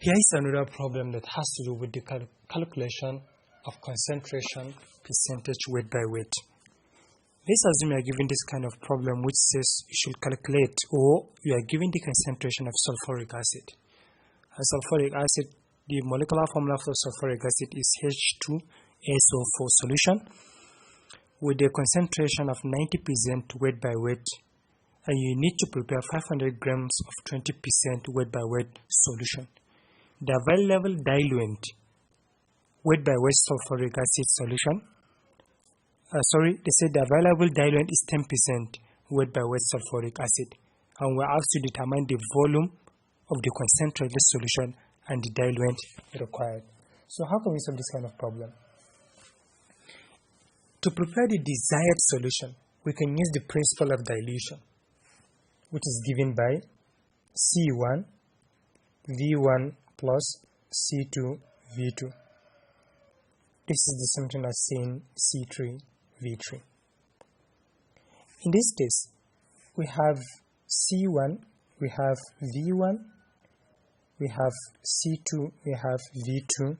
Here is another problem that has to do with the calculation of concentration percentage weight by weight. Let's assume you are given this kind of problem which says you should calculate, or you are given the concentration of sulfuric acid. And sulfuric acid, the molecular formula for sulfuric acid is H2SO4 solution with a concentration of 90% weight by weight, and you need to prepare 500 grams of 20% weight by weight solution. The available diluent weight by weight sulfuric acid solution, they said the available diluent is 10% weight by weight sulfuric acid, and we're asked to determine the volume of the concentrated solution and the diluent required. So how can we solve this kind of problem? To prepare the desired solution, we can use the principle of dilution, which is given by C1 V1 plus C2 V2. This is the same thing as saying C3 V3. In this case, we have C1, we have V1, we have C2, we have V2,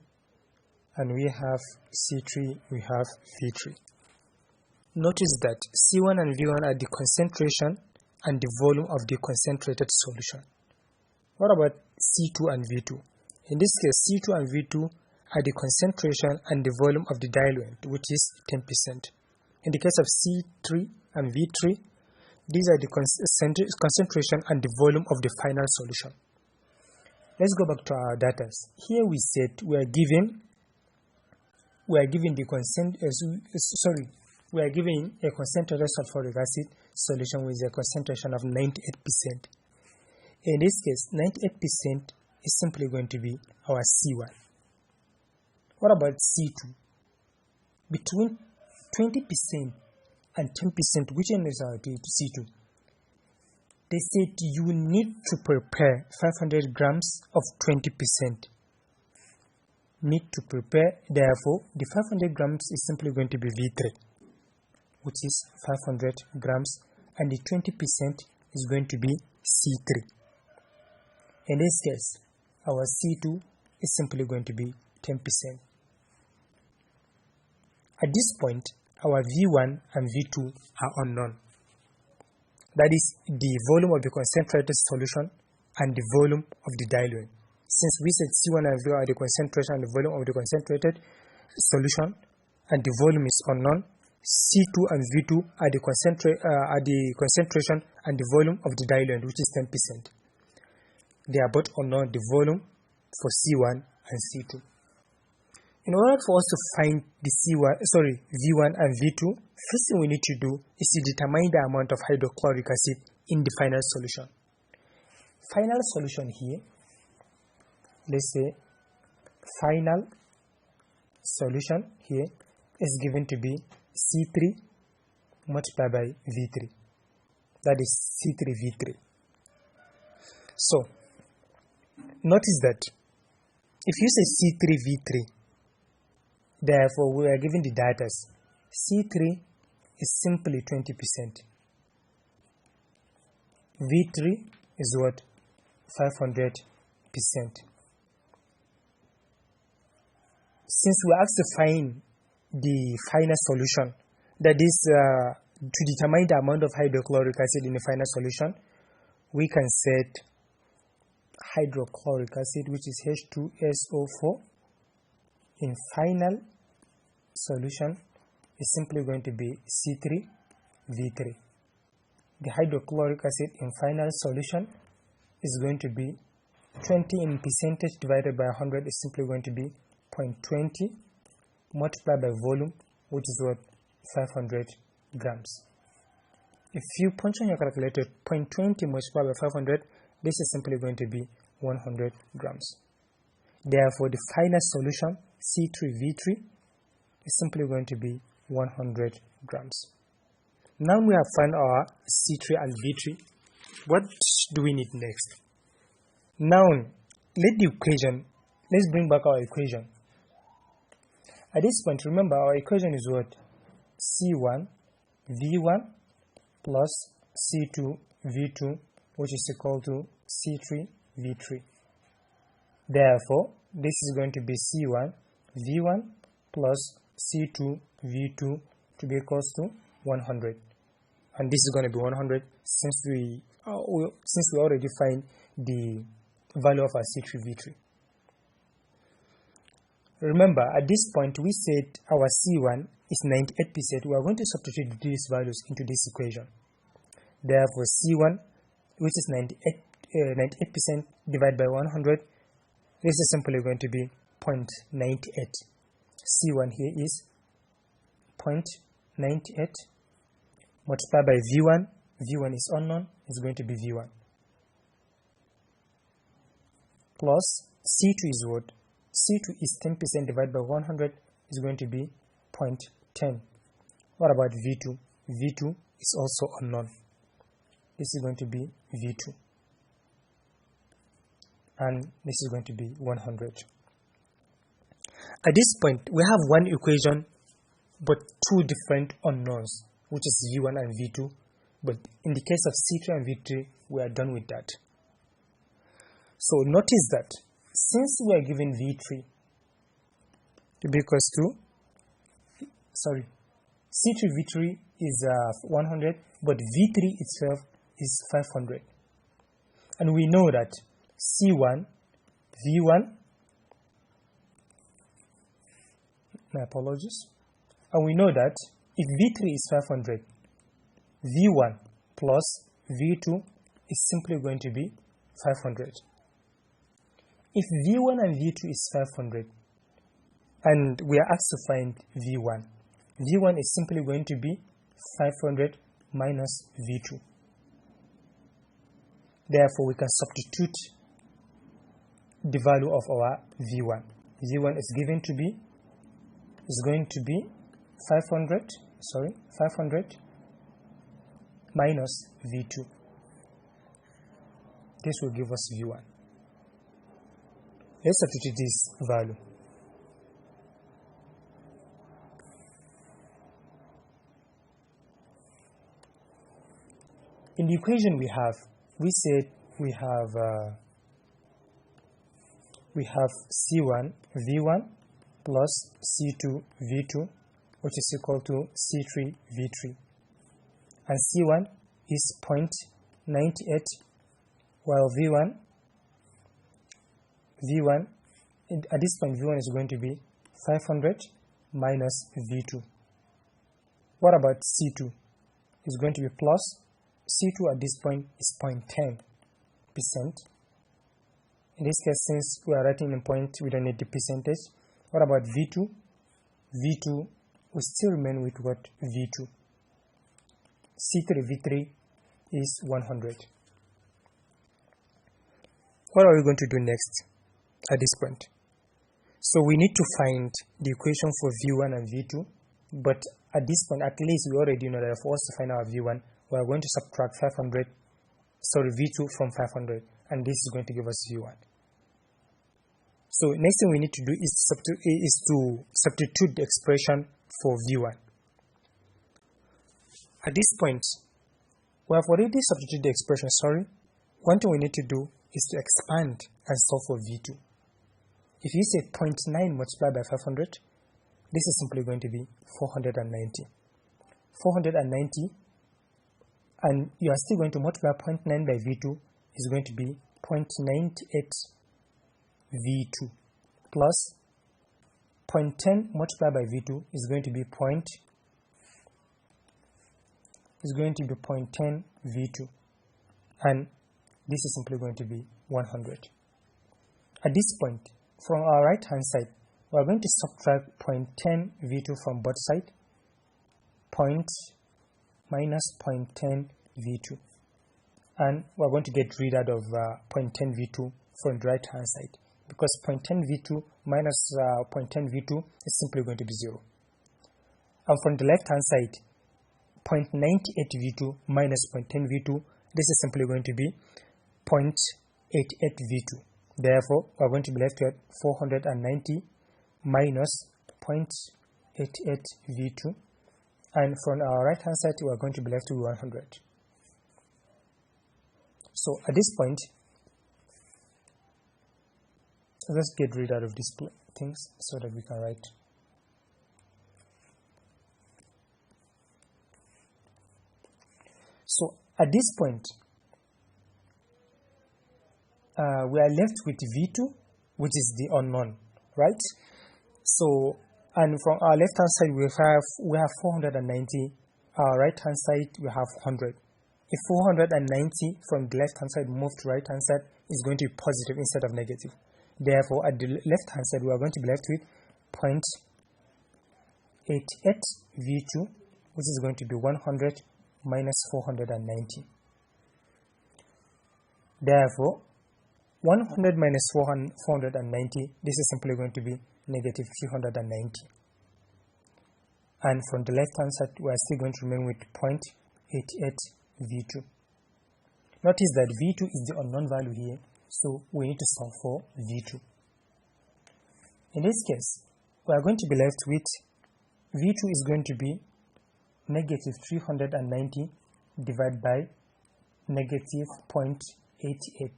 and we have C3, we have V3. Notice that C1 and V1 are the concentration and the volume of the concentrated solution. What about C2 and V2? In this case, C2 and V2 are the concentration and the volume of the diluent, which is 10%. In the case of C3 and V3, these are the concentration and the volume of the final solution. Let's go back to our data. Here we said we are given a concentrated sulfuric acid solution with a concentration of 98%. In this case, 98% is simply going to be our C1. What about C2? Between 20% and 10%, which one is our C2? They said you need to prepare 500 grams of 20%. Need to prepare, therefore, the 500 grams is simply going to be V3, which is 500 grams, and the 20% is going to be C3. In this case, our C2 is simply going to be 10%. At this point, our V1 and V2 are unknown. That is the volume of the concentrated solution and the volume of the diluent. Since we said C1 and V1 are the concentration and the volume of the concentrated solution, and the volume is unknown, C2 and V2 are the concentration and the volume of the diluent, which is 10%. They are both unknown, the volume for C1 and C2. In order for us to find the V1 and V2, first thing we need to do is to determine the amount of hydrochloric acid in the final solution. Final solution here, let's say final solution here is given to be C3 multiplied by V3. That is C3 V3. So, notice that if you say C3 V3, therefore we are given the data. C3 is simply 20%. V3 is what? 500%. Since we have to find the final solution, that is to determine the amount of hydrochloric acid in the final solution, we can set hydrochloric acid, which is H2SO4, in final solution is simply going to be C3 V3. The hydrochloric acid in final solution is going to be 20 in percentage divided by 100 is simply going to be 0.20 multiplied by volume, which is what? 500 grams. If you punch on your calculator 0.20 multiplied by 500, this is simply going to be 100 grams. Therefore, the final solution C3 V3 is simply going to be 100 grams. Now we have found our C3 and V3. What do we need next? Now, let's bring back our equation. At this point, remember our equation is what? C1 V1 plus C2 V2, which is equal to C3 V3. Therefore, this is going to be C1 V1 plus C2 V2 to be equals to 100, and this is going to be 100 since we already find the value of our C3 V3. Remember, at this point we said our C1 is 98%. We are going to substitute these values into this equation. Therefore, C1, which is 98% divided by 100, this is simply going to be 0.98. C1 here is 0.98 multiplied by V1. V1 is unknown, is going to be V1. Plus C2 is what? C2 is 10% divided by 100 is going to be 0.10. What about V2? V2 is also unknown. This is going to be V2. And this is going to be 100. At this point, we have one equation but two different unknowns, which is V1 and V2. But in the case of C3 and V3, we are done with that. So notice that since we are given V3 to be equals to, C3 V3 is 100, but V3 itself is 500. And we know that C1 V1, my apologies, and we know that if V3 is 500, V1 plus V2 is simply going to be 500. If V1 and V2 is 500 and we are asked to find V1, V1 is simply going to be 500 minus V2. Therefore, we can substitute the value of our V1. V1 is going to be 500 minus V2. This will give us V1. Let's substitute this value. In the equation we said we have C1 V1 plus C2 V2, which is equal to C3 V3, and C1 is 0.98, while V1 at this point V1 is going to be 500 minus V2. What about C2? It's going to be plus. C2 at this point is 0.10%. In this case, since we are writing in point, we don't need the percentage. What about V2? V2 will still remain with what? V2. C3 V3 is 100. What are we going to do next at this point? So we need to find the equation for V1 and V2, but at this point, at least we already know that for us to find our V1, we are going to subtract V2 from 500, and this is going to give us V1. So next thing we need to do is to substitute the expression for V1. At this point, we have already substituted the expression, One thing we need to do is to expand and solve for V2. If you say 0.9 multiplied by 500, this is simply going to be 490. 490, and you are still going to multiply 0.9 by V2 is going to be 0.98 V2 plus 0.10 multiplied by V2 is going to be 0.10 V2, and this is simply going to be 100. At this point, from our right hand side, we are going to subtract 0.10 V2 from both sides, minus 0.10 V2, and we are going to get rid of 0.10 V2 from the right hand side, because 0.10 V2 minus 0.10 V2 is simply going to be 0. And from the left hand side, 0.98 V2 minus 0.10 V2, this is simply going to be 0.88 V2. Therefore, we are going to be left with 490 minus 0.88 V2, and from our right hand side we are going to be left with 100. So at this point, Let's get rid of these things so that we can write. So at this point, we are left with V2, which is the unknown, right? So, and from our left hand side we have 490. Our right hand side we have 100. If 490 from the left hand side moved to right hand side, is going to be positive instead of negative. Therefore, at the left hand side we are going to be left with 0.88 V2, which is going to be 100 minus 490. Therefore, 100 minus 490, this is simply going to be negative 390. And from the left hand side, we are still going to remain with 0.88 V2. Notice that V2 is the unknown value here, so we need to solve for V2. In this case, we are going to be left with V2 is going to be negative 390 divided by negative 0.88.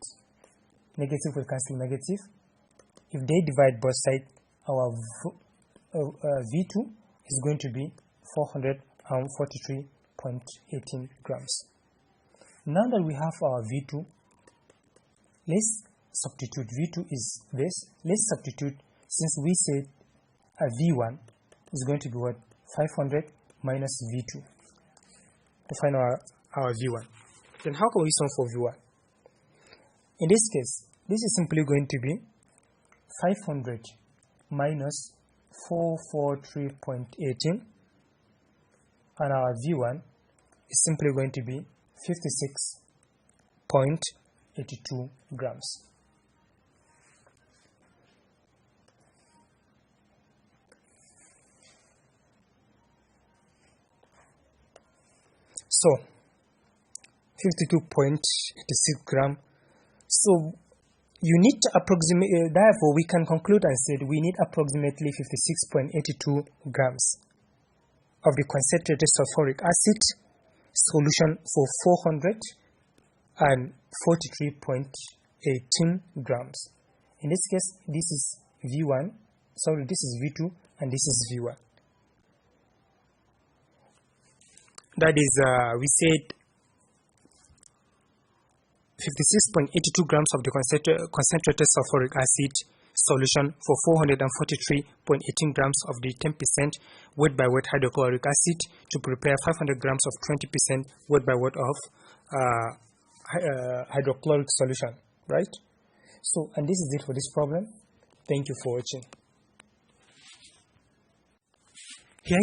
Negative will cancel negative. If they divide both sides, our V2 is going to be 443.18 grams. Now that we have our V2, let's substitute. V2 is this. Let's substitute, since we said a V1 is going to be what? 500 minus V2 to find our V1. Then how can we solve for V1? In this case, this is simply going to be 500 minus 443.18, and our V1 is simply going to be 56.82 grams. So 52.86 gram. So you need to approximate, therefore we can conclude and say we need approximately 56.82 grams of the concentrated sulfuric acid solution for 443.18 grams. In this case, this is V1, sorry, this is V2 and this is V1. That is, we said 56.82 grams of the concentrated sulfuric acid solution for 443.18 grams of the 10% weight by weight hydrochloric acid to prepare 500 grams of 20% weight by weight of hydrochloric solution, right? So, and this is it for this problem. Thank you for watching.